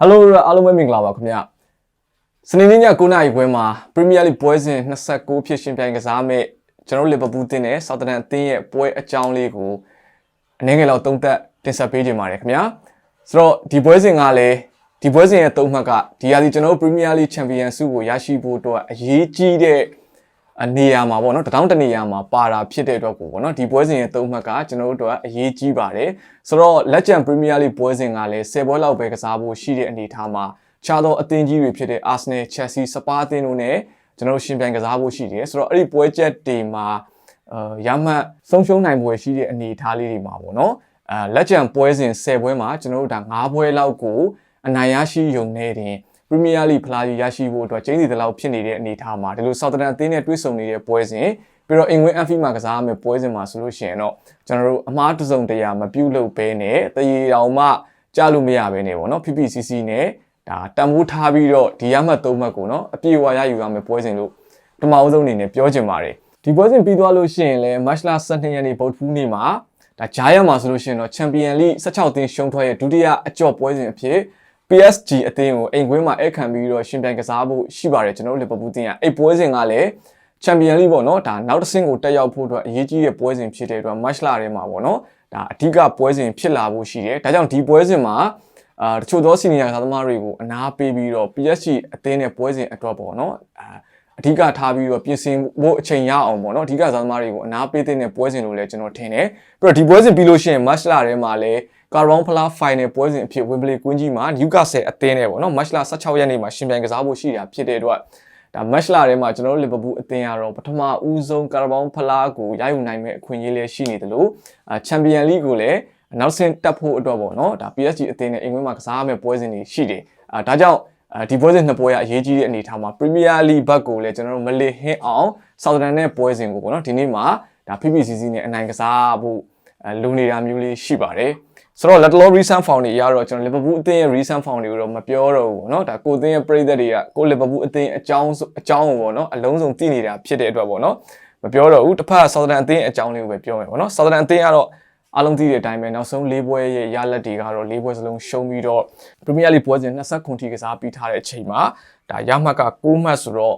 Hello အားလုံးပဲမင်္ဂလာပါခင်ဗျာစနေနေ့ည9:00နာရီခွဲမှာ Premier League ပွဲစဉ်29ဖြစ်ရှင်ပြိုင်ကစားမဲ့ကျွန်တော် Liverpool တင်းနဲ့ Southampton အသင်းရဲ့ပွဲအကြောင်းလေးကိုအနေငယ်လောက်သုံးသပ်တင်ဆက်ပေးကြပါရခင်ဗျာဆိုတော့ဒီပွဲစဉ်ကလည်းဒီပွဲစဉ်ရဲ့သုံးမှတ်ကဒီဟာဒီကျွန်တော် Premier League Champion ဆုကိုရရှိဖို့အတွက်အရေးကြီးတဲ့နေရာမှာပေါ့နော်တထောင်တနေရာမှာပါတာဖြစ်တဲ့အတွက်ကိုပေါ့နော်ဒီပွဲစဉ်ရဲ့သုံးမှတ်ကကျွန်တော်တို့အရေးကြီးပါတယ်ဆိုတော့လက်ကျန် Premier League ပွဲစဉ်ကလည်း10ပွဲလောက်ပဲကစားဖို့ရှိတဲ့အနေအထားမှာခြားသောအသင်းကြီးတွေဖြစ်တဲ့ Arsenal, Chelsea, Spurs အသင်းတို့နဲ့ကျွန်တော်တို့ရှင်ပြိုင်ကစားဖို့ရှိတယ်ဆိုတော့အဲ့ဒီပွဲချက်တွေမှာရမှတ်ဆုံးရှုံးနိုင်ပွဲရှိတဲ့အနေအထားလေးတွေမှာပေါ့နော်လက်ကျန်ပွဲစဉ်10ပွဲမှာကျွန်တော်တို့ဒါ9ပွဲလောက်ကိုအနိုင်ရရှိရုံနဲ့တင်Premier League ဖလားကြီးရရှိဖို့အတွက်ကျင်းစီတလောက်ဖြစ်နေတဲ့အနေအထားမှာဒီလို Southampton အသင်းနဲ့တွဲဆုံနေတဲ့ပွဲစဉ်ပြီးတော့ England Anfield မှာကစားရမယ့်ပွဲစဉ်မှာဆိုလို့ရှိရင်တော့ကျွန်တော်တို့အမားတစုံတရာမပြုတ်လို့ပဲနဲ့တရေတောင်မှကြားလို့မရဘဲနဲ့ပေါ့နော် PPCC နဲ့ဒါတန်ဖိုးထားပြီးတော့ဒီရမှတ်3မှတ်ကိုနော်အပြည့်အဝရယူရမယ့်ပွဲစဉ်လို့ပထမဆုံးအနေနဲ့ပြောချင်ပါတယ်ဒီပွဲစဉ်ပြီးသွားလို့ရှိရင်လည်း March 12 ရက်နေ့ဗုဒ္ဓဟူးနေ့မှာဒါဂျာယန်မှာဆိုလို့ရှိရင်တော့ Champion League 16သင်းရှုံးထွက်ရဲ့ဒုတိယအကျော့ပွဲစဉ်အဖြစ်PSG အသင်းကိုအိမ်ကွင်းမှာအခမ်းပြီးတော့ရှင်ပြိုင်ကစားဖို့ရှိပါတယ်ကျွန်တော်တို့ Liverpool တင်းကအဲ့ပွဲစဉ်ကလည်း Champion League ပေါ့နော်ဒါနောက်တစ်ဆင့်ကိုတက်ရောက်ဖို့အတွက်အရေးကြီးတဲ့ပွဲစဉ်ဖြစ်တဲ့အတွက် March လထဲမှာပေါ့နော်ဒါအဓိကပွဲစဉ်ဖြစ်လာဖို့ရှိတယ်ဒါကြောင့်ဒီပွဲစဉ်မှာတချို့သောစီနီယာကစားသမားတွေကိုအနာပေးပြီးတော့ PSG အသင်းနဲ့ပွဲစဉ်အတွက်ပေါ့နော်အဓိကထားပြီးတော့ပြင်ဆင်ဖို့အချိန်ရအောင်ပေါ့နော်အဓိကစားသမားတွေကိုအနာပေးတဲ့ပွဲစဉ်လို့လည်းကျွန်တော်ထင်တယ်ပြီးတော့ဒီပွဲစဉ်ပြီးလို့ရှိရင် March လထဲမှာလည်းကာရောင်းဖလား final ပွဲစဉ်အဖြစ် Wembley ကွင်းကြီးမှာ Newcastle အသင်းနဲ့ပေါ့နော် March 16 ရက်နေ့မှာရှင်ပြိုင်ကစားဖို့ရှိတာဖြစ်တဲ့အတွက်ဒါ March လထဲမှာကျွန်တော်တို့ Liverpool အသင်းကတော့ပထမဦးဆုံးကာရောင်းဖလားကိုရယူနိုင်မဲ့အခွင့်အရေးလည်းရှိနေတယ်လို့Champion League ကိုလည်းနောက်ဆင့်တက်ဖို့အတွက်ပေါ့နော်ဒါ PSG အသင်းနဲ့အင်္ဂလိပ်မှာကစားရမယ့်ပွဲစဉ်တွေရှိတယ်ဒါကြောင့်ဒီပွဲစဉ်နှစ်ပွဲကအရေးကြီးတဲ့အနေအထားမှာ Premier League ဘက်ကိုလည်းကျွန်တော်တို့မလစ်ဟင်းအောင် Southampton နဲ့ပွဲစဉ်ကိုပေါ့နော်ဒီနေ့မှာဒါ PPCC နဲ့အနိုင်ကစားဖို့လိုနေတာမျိုးလေးရှိပါတယ်ဆိုတော့ Lateral Recent Found တွေအရတော့ကျွန်တော် Liverpool အသင်းရဲ့ Recent Found တွေကိုတော့မပြောတော့ဘူးပေါ့နော်ဒါကိုအသင်းရဲ့ပရိသတ်တွေကကို Liverpool အသင်းအကြောင်းကိုပေါ့နော်အလုံးစုံသိနေတာဖြစ်တဲ့အတွက်ပေါ့နော်မပြောတော့ဘူးတစ်ဖက် Southampton အသင်းအကြောင်းလေးကိုပဲပြောမယ်ပေါ့နော် Southampton အသင်းကတော့အားလုံးသိတဲ့အတိုင်းပဲနောက်ဆုံး၄ပွဲရဲ့ရလဒ်တွေကတော့၄ပွဲစလုံးရှုံးပြီးတော့ Premier League ပွဲစဉ်29ထိကစားပြီးထားတဲ့အချိန်မှာဒါရမှတ်က6မှတ်ဆိုတော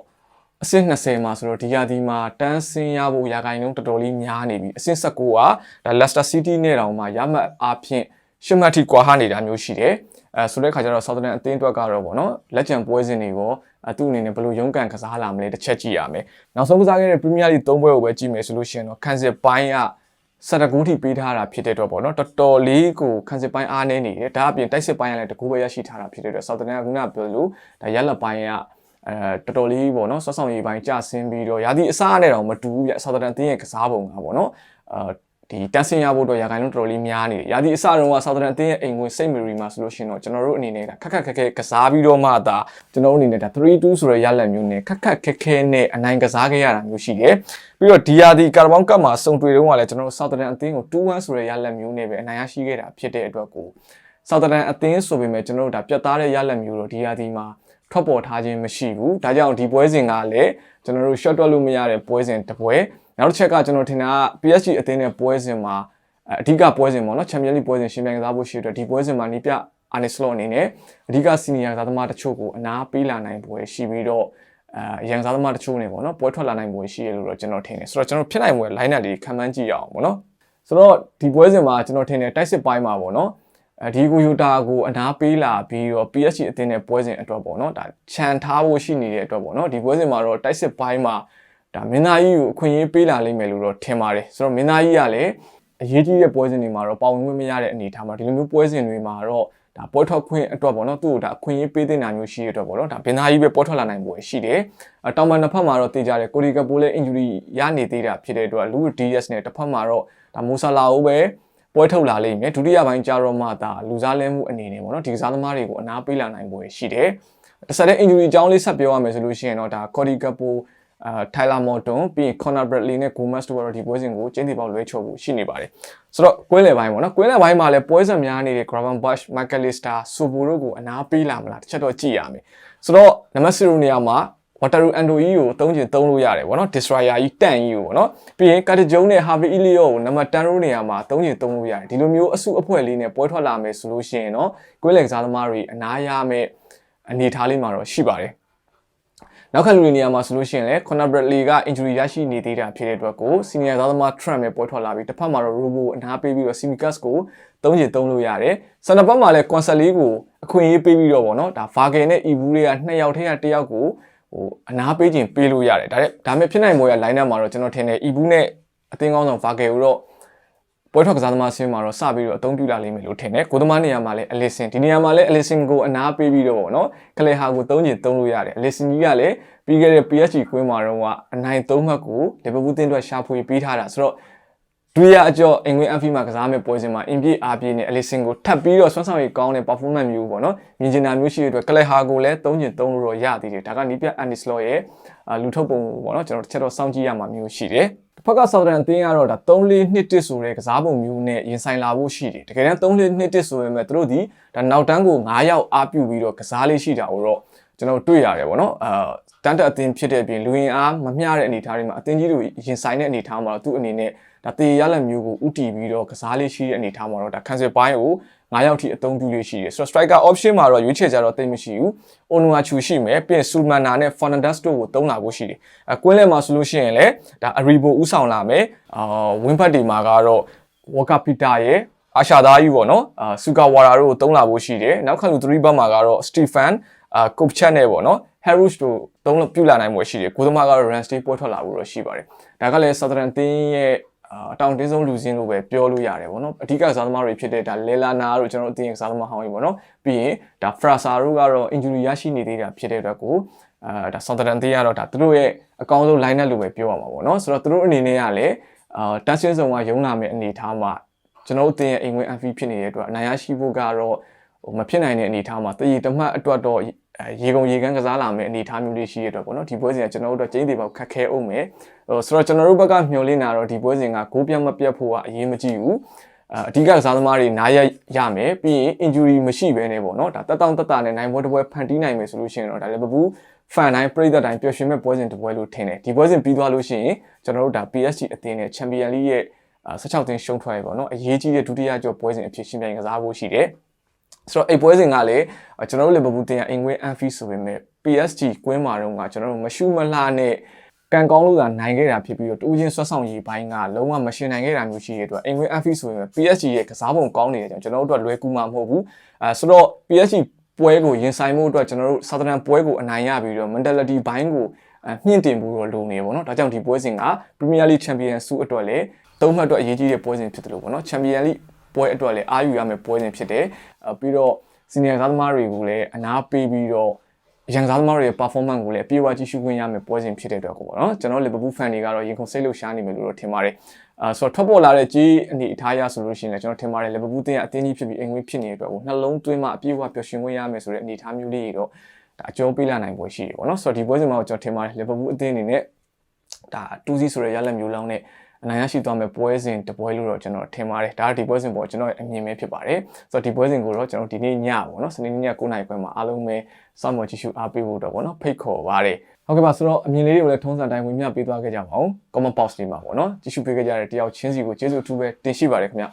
့အဆင့်20မှာဆိုတော့ဒီရာသီမှာတန်းဆင်းရဖို့ရာဂိုင်နှုန်းတော်တော်လေးများနေပြီအဆင့်19ကဒါ Leicester City နဲ့တောင်မှရမှတ်အားဖြင့်10မှတ်ထိကွာဟနေတာမျိုးရှိတယ်ဆိုတဲ့ခါကျတော့ Southampton အသင်းအတွက်ကတော့ပေါ့နော်လက်ကျန်ပွဲစဉ်တွေရောသူ့အနေနဲ့ဘယ်လိုရုန်းကန်ကစားလာမလဲတစ်ချက်ကြည့်ရမယ်နောက်ဆုံးကစားခဲ့တဲ့ Premier League 3ပွဲကိုပဲကြည့်မယ်ဆိုလို့ရှိရင်တော့ခံစစ်ပိုင်းက19ထိပေးထားတာဖြစ်တဲ့အတွက်ပေါ့နော်တော်တော်လေးကိုခံစစ်ပိုင်းအားနည်းနေတယ်ဒါအပြင်တိုက်စစ်ပိုင်းကလည်းတကူပဲရရှိထားတာဖြစ်တဲ့အတွက် Southampton ကခုနကပြောလို့ဒါရက်လက်ပိုင်းကတော်တော်လေးပေါ့နော်ဆွဆောင်ရေးပိုင်းကျဆင်းပြီးတော့ရာသီအစားနဲ့တော့မတူဘူးပြ Southampton အသင်းရဲ့ကစားပုံကပေါ့နော်ဒီတန်းဆင်းရဖို့တော့ရာခိုင်နှုန်းတော်တော်လေးများနေတယ်ရာသီအစားတုန်းက Southampton အသင်းရဲ့အိမ်ဝင် St Mary မှာဆိုလို့ရှိရင်တော့ကျွန်တော်တို့အနေနဲ့ခက်ခက်ခဲကစားပြီးတော့မှဒါကျွန်တော်တို့အနေနဲ့ဒါ 3-2 ဆိုတဲ့ရလဒ်မျိုးနဲ့ခက်ခဲနဲ့အနိုင်ကစားခဲ့ရတာမျိုးရှိတယ်ပြီးတော့ဒီရာသီကာဘောင်ကပ်မှာစုံတွေ့တုန်းကလည်းကျွန်တော်တို့ Southampton အသင်းကို 2-1 ဆိုတဲ့ရလဒ်မျိုးနဲ့ပဲအနိုင်ရရှိခဲ့တာဖြစ်တဲ့အတွက်ကို Southampton အသင်းဆိုပေမဲ့ကျွန်တော်တို့ဒါပြတ်သားတဲ့ရလဒ်မျိုးတော့ဒီရာသီမှာထွက်ပေါ်ထားခြင်းမရှိဘူးဒါကြောင့်ဒီပွဲစဉ်ကလည်းကျွန်တော်တို့ short တွက်လို့မရတဲ့ပွဲစဉ်တစ်ပွဲနောက်တစ်ချက်ကကျွန်တော်ထင်တာက PSG အသင်းနဲ့ပွဲစဉ်မှာအဓိကပွဲစဉ်ပေါ့နော် Champions League ပွဲစဉ်ရှင်ပြိုင်ကစားဖို့ရှိတဲ့ဒီပွဲစဉ်မှာနီးပြ Arne Slot အနေနဲ့အဓိက senior ကစားသမားတချို့ကိုအနာပေးလာနိုင်ပွဲရှိပြီးတော့အရန်စားသမားတချို့နဲ့ပေါ့နော်ပွဲထွက်လာနိုင်ပွဲရှိရလို့တော့ကျွန်တော်ထင်တယ်ဆိုတော့ကျွန်တော်ဖြစ်နိုင်ပွဲ line up တွေခံမှန်းကြည့်ရအောင်ပေါ့နော်ဆိုတော့ဒီပွဲစဉ်မှာကျွန်တော်ထင်တယ်တိုက်စစ်ပိုင်းမှာပေါ့နော်ဒီကိုယူတာကိုအနာပေးလာပြီးတော့ PSG အသင်းနဲ့ပွဲစဉ်အတွက်ပေါ့နော်ဒါခြံထားဖို့ရှိနေတဲ့အတွက်ပေါ့နော်ဒီပွဲစဉ်မှာတော့တိုက်စစ်ပိုင်းမှာဒါမင်းသားကြီးကိုအခွင့်အရေးပေးလာလိမ့်မယ်လို့တော့ထင်ပါတယ်ဆိုတော့မင်းသားကြီးကလည်းအရေးကြီးတဲ့ပွဲစဉ်တွေမှာတော့ပါဝင်ခွင့်မရတဲ့အနေအထားမှာဒီလိုမျိုးပွဲစဉ်တွေမှာတော့ဒါပွဲထွက်ခွင့်အတွက်ပေါ့နော်သူ့ကိုဒါအခွင့်အရေးပေးတဲ့နာမျိုးရှိရတဲ့အတွက်ပေါ့နော်ဒါမင်းသားကြီးပဲပွဲထွက်လာနိုင်ပွဲရှိတယ်တောင်ပန်တစ်ဖက်မှာတော့တေးကြတယ်ကိုရီကပိုးလည်း injury ရနေသေးတာဖြစ်တဲ့အတွက်လူ DS နဲ့တစ်ဖက်မှာတော့ဒါမူဆာလာကိုပဲပွဲထုတ်လာလိမ့်မယ်ဒုတိယပိုင်းကျတော့မှဒါလူစားလဲမှုအနေနဲ့ပေါ့နော်ဒီကစားသမားတွေကိုအနာပေးလာနိုင်ပွဲရှိတယ်တစ်ဆက်တည်း injury အကြောင်းလေးဆက်ပြောရမယ်ဆိုလို့ရှိရင်တော့ဒါ Cody Gakpo Tyler Morton ပြီးရင် Conor Bradley နဲ့ Gomez တို့ကတော့ဒီပွဲစဉ်ကိုကျင်းတီပေါက်လွဲချော်ဖို့ရှိနေပါတယ်ဆိုတော့ကွင်းလယ်ပိုင်းပေါ့နော်ကွင်းလယ်ပိုင်းမှာလည်းပွဲစဉ်များနေတဲ့ Gravenberch, McAllister, Sobo တို့ကိုအနာပေးလာမလားတစ်ချက်တော့ကြည့်ရမယ်ဆိုတော့နံပါတ်0နေရာမှာ Wataru Ando ကြီးကိုသုံးချင်သုံးလို့ရတယ်ပေါ့နော် Destroyer ကြီးတန့်ကြီးကိုပေါ့နော်ပြီးရင် Katijong နဲ့ Harvey Elliott ကိုနံပါတ်10 row နေရာမှာသုံးချင်သုံးလို့ရတယ်ဒီလိုမျိုးအစုအဖွဲ့လေးနဲ့ပွဲထွက်လာမယ်ဆိုလို့ရှိရင်เนาะကွင်းလယ်ကစားသမားတွေအနားရမယ့်အနေအထားလေးမှာတော့ရှိပါတယ်နောက်ခါလူတွေနေရာမှာဆိုလို့ရှိရင်လည်း Conor Bradley က injury ရရှိနေသေးတာဖြစ်တဲ့အတွက်ကို senior သားသမား Trump ပဲပွဲထွက်လာပြီးတစ်ဖက်မှာတော့ Robo အနားပေးပြီးတော့ Simicas ကိုသုံးချင်သုံးလို့ရတယ်စနဘက်မှာလည်း Concert လေးကိုအခွင့်အရေးပေးပြီးတော့ဗောနော်ဒါ Vargas နဲ့ Ibu တွေက2ယောက်ထဲက1ယောက်ကိုအနားပေးခြင်းပေးလို့ရတယ်ဒါမဲ့ဖြစ်နိုင်မို့ရ line up မှာတော့ကျွန်တော်ထင်တယ် Ibu နဲ့အသင်းကောင်းဆောင် Vargas ကိုတော့ပွဲထွက်ကစားသမားဆင်းမှာတော့စပြီးတော့အသုံးပြုလာလိမ့်မယ်လို့ထင်တယ်ကိုသမားနေရာမှာလည်း Alisson ဒီနေရာမှာလည်း Alisson ကိုအနားပေးပြီးတော့ဗောနော်ကလေဟာကိုသုံးချင်သုံးလို့ရတယ် Alisson ကြီးကလည်းပြီးခဲ့တဲ့ PSG ကွင်းမှာတော့အနိုင်3မှတ်ကို Liverpool တင်းအတွက်ရှာဖွေပေးထားတာဆိုတော့ဒုတိယအကျော်အင်္ဂလိပ် Anfield မှာကစားမဲ့ပွဲစဉ်မှာအင်ပြည့်အားပြည့်နဲ့ Alisson ကိုထပ်ပြီးတော့ဆွမ်းဆောင်ရည်ကောင်းတဲ့ performance မျိုးပေါ့နော်မြင်ကျင်တာမျိုးရှိတဲ့အတွက်ကလေဟာကိုလည်းသုံးချင်သုံးလို့တော့ရသေးတယ်ဒါကနီးပြ Andislot ရဲ့လူထုတ်ပုံပေါ့နော်ကျွန်တော်တစ်ချက်တော့စောင့်ကြည့်ရမှာမျိုးရှိတယ်တစ်ဖက်က Southern အသင်းကတော့ဒါ3-4-2-1ဆိုတဲ့ကစားပုံမျိုးနဲ့ရင်ဆိုင်လာဖို့ရှိတယ်တကယ်တမ်း3-4-2-1ဆိုပေမဲ့သူတို့ဒီဒါနောက်တန်းကို9ယောက်အားပြုပြီးတော့ကစားလေးရှိတာကိုတော့ကျွန်တော်တွေ့ရတယ်ပေါ့နော်တန်းတက်အသင်းဖြစ်တဲ့အပြင်လူရင်အားမမျှတဲ့အနေအထားတွေမှာအသင်းကြီးတို့ရင်ဆိုင်တဲ့အနေအထားမှာတော့သူ့အနေနဲ့ဒါတေရလက်မျိုးကိုဥတီပြီးတော့ကစားလေးရှိတဲ့အနေအထားမှာတော့ဒါ cancel ပိုင်းကို9ယောက်ထိအသုံးပြုလေးရှိတယ်ဆိုတော့ striker option မှာတော့ရွေးချယ်ကြတော့တိတ်မရှိဘူး Onuachu ရှိမယ်ပြီးရင် Sulmana နဲ့ Fernandes တို့ကိုသုံးလာဖို့ရှိတယ်ကွင်းလယ်မှာဆိုလို့ရှိရင်လည်းဒါ Aribo ဥဆောင်လာမယ်wing back တွေမှာကတော့ Walker Peters ရဲ့အာရှာသားကြီးပေါ့နော်Sugawara တို့ကိုသုံးလာဖို့ရှိတယ်နောက်ခါလူ3ဘက်မှာကတော့ Stefan Kopchak နဲ့ပေါ့နော် Harris တို့သုံးလို့ပြုလာနိုင်မှုရှိတယ်ကိုသမားကတော့ Ramsdale ပွဲထွက်လာဖို့တော့ရှိပါတယ်ဒါကလည်း Southern တင်းရဲ့အတောင်တင်းဆုံးလူစင်းလို့ပဲပြောလို့ရတယ်ဗောနော်အဓိကစားသမားတွေဖြစ်တဲ့ဒါလေလာနာတို့ကျွန်တော်အတင်းကစားသမားဟောင်းကြီးဗောနော်ပြီးရင်ဒါ Fraser တို့ကတော့ injury ရရှိနေသေးတာဖြစ်တဲ့အတွက်ကိုဒါ Southern တင်းကတော့ဒါသူတို့ရဲ့အကောင်းဆုံး line up လို့ပဲပြောရမှာဗောနော်ဆိုတော့သူတို့အနေနဲ့ကလည်းတန်းရှင်းဆောင်ကရုံးလာမဲ့အနေအထားမှာကျွန်တော်အတင်းရဲ့အိမ်ဝင် MV ဖြစ်နေတဲ့အတွက်အနိုင်ရရှိဖို့ကတော့မဖြစ်နိုင်တဲ့အနေအထားမှာတည်ရတမှတ်အတွက်တော့ရေကုန်ရေကန်းကစားလာမယ့်အနေအထားမျိုးလေးရှိရတော့ပေါ့နော်ဒီပွဲစဉ်ကကျွန်တော်တို့တော့ကျင်းသေးပေါက်ခက်ခဲအောင်မယ်ဆိုတော့ကျွန်တော်တို့ဘက်ကမျှော်လင့်တာတော့ဒီပွဲစဉ်ကဂိုးပြတ်မပြတ်ဖို့ကအရေးမကြီးဘူးအဓိကကစားသမားတွေနားရမယ်ပြီးရင် injury မရှိဘဲနဲ့ပေါ့နော်ဒါတက်တောင့်တက်တာနဲ့နိုင်ပွဲတစ်ပွဲဖန်တီးနိုင်မယ်ဆိုလို့ရှိရင်တော့ဒါလည်းLiverpool fan တိုင်းပရိသတ်တိုင်းပျော်ရွှင်မဲ့ပွဲစဉ်တစ်ပွဲလို့ထင်တယ်ဒီပွဲစဉ်ပြီးသွားလို့ရှိရင်ကျွန်တော်တို့ဒါ PSG အသင်းနဲ့ Champions League ရဲ့16သင်းရှုံးထွက်ရပေါ့နော်အရေးကြီးတဲ့ဒုတိယကျော်ပွဲစဉ်အဖြစ်ရှင်းပြကစားဖို့ရှိတယ်ဆိုတော့အဲ့ပွဲစဉ်ကလည်းကျွန်တော်တို့ Liverpool တင်အင်္ဂလိပ် Anfield ဆိုပေမဲ့ PSG ကွင်းမှာတော့ကျွန်တော်တို့မရှုမလှနဲ့ကန်ကောင်းလို့သာနိုင်ခဲ့တာဖြစ်ပြီးတော့တူးချင်းဆွတ်ဆောင်ရေးပိုင်းကလုံးဝမရှင်နိုင်ခဲ့တာမျိုးရှိတဲ့အတွက်အင်္ဂလိပ် Anfield ဆိုပေမဲ့ PSG ရဲ့ကစားပုံကောင်းနေတယ်ကျွန်တော်တို့အတွက်လွယ်ကူမှာမဟုတ်ဘူးဆိုတော့ PSG ပွဲကိုရင်ဆိုင်မှုအတွက်ကျွန်တော်တို့ Southern ပွဲကိုအနိုင်ရပြီးတော့ mentality ဘိုင်းကိုမြင့်တင်ဖို့တော့လိုနေပေါ့နော်ဒါကြောင့်ဒီပွဲစဉ်က Premier League Champions ဆုအတွက်လည်းသုံးမှတ်အတွက်အရေးကြီးတဲ့ပွဲစဉ်ဖြစ်တယ်လို့ပေါ့နော် Champions Leagueပွဲအတွက်လည်းအားယူရမယ့်ပွဲစဉ်ဖြစ်တယ်ပြီးတော့ senior သားသမားတွေကိုလည်းအနားပေးပြီးတော့ရန်ကားသမားတွေရဲ့ performance ကိုလည်းအပြည့်အဝကြည့်ရှုခွင့်ရမယ့်ပွဲစဉ်ဖြစ်တဲ့အတွက်ကိုပေါ့နော်ကျွန်တော် Liverpool fan တွေကတော့ရင်ခုန်စိတ်လှုပ်ရှားနေမယ်လို့တော့ထင်ပါတယ်ဆိုတော့ထွက်ပေါ်လာတဲ့ကြီးအနေအထားရဆိုလို့ရှိရင်လည်းကျွန်တော်ထင်ပါတယ် Liverpool တင်းကအသင်းကြီးဖြစ်ပြီးအင်္ဂလိပ်ဖြစ်နေတဲ့အတွက်ကိုနှလုံးသွင်းမှအပြည့်အဝပျော်ရွှင်ခွင့်ရမယ်ဆိုတဲ့အနေအထားမျိုးလေးတွေတော့ဒါအကျိုးပေးလာနိုင်ပွဲရှိတယ်ပေါ့နော်ဆိုတော့ဒီပွဲစဉ်မှာကျွန်တော်ထင်ပါတယ် Liverpool အသင်းအနေနဲ့ဒါ2-0ဆိုတဲ့ရလဒ်မျိုးလောင်းနဲ့အနိုင်ရရှိသွားမဲ့ပွဲစဉ်တပွဲလို့တော့ကျွန်တော်ထင်ပါတယ်ဒါဒီပွဲစဉ်ပေါ်ကျွန်တော်အမြင်ပဲဖြစ်ပါတယ်ဆိုတော့ဒီပွဲစဉ်ကိုတော့ကျွန်တော်ဒီနေ့ညပေါ့နော်စနေနေ့ည9:00နာရီခွဲမှာအားလုံးပဲစောင့်မျှော်ကြည့်ရှုအားပေးဖို့တော့ပေါ့နော်ဖိတ်ခေါ်ပါတယ်ဟုတ်ကဲ့ပါဆိုတော့အမြင်လေးတွေကိုလည်းထုံးစံတိုင်းဝင်မျှပေးသွားခဲ့ကြပါအောင် comment box လေးမှာပေါ့နော်ကြည့်ရှုပေးခဲ့ကြတဲ့တယောက်ချင်းစီကိုကျေးဇူးအထူးပဲတင်ရှိပါတယ်ခင်ဗျ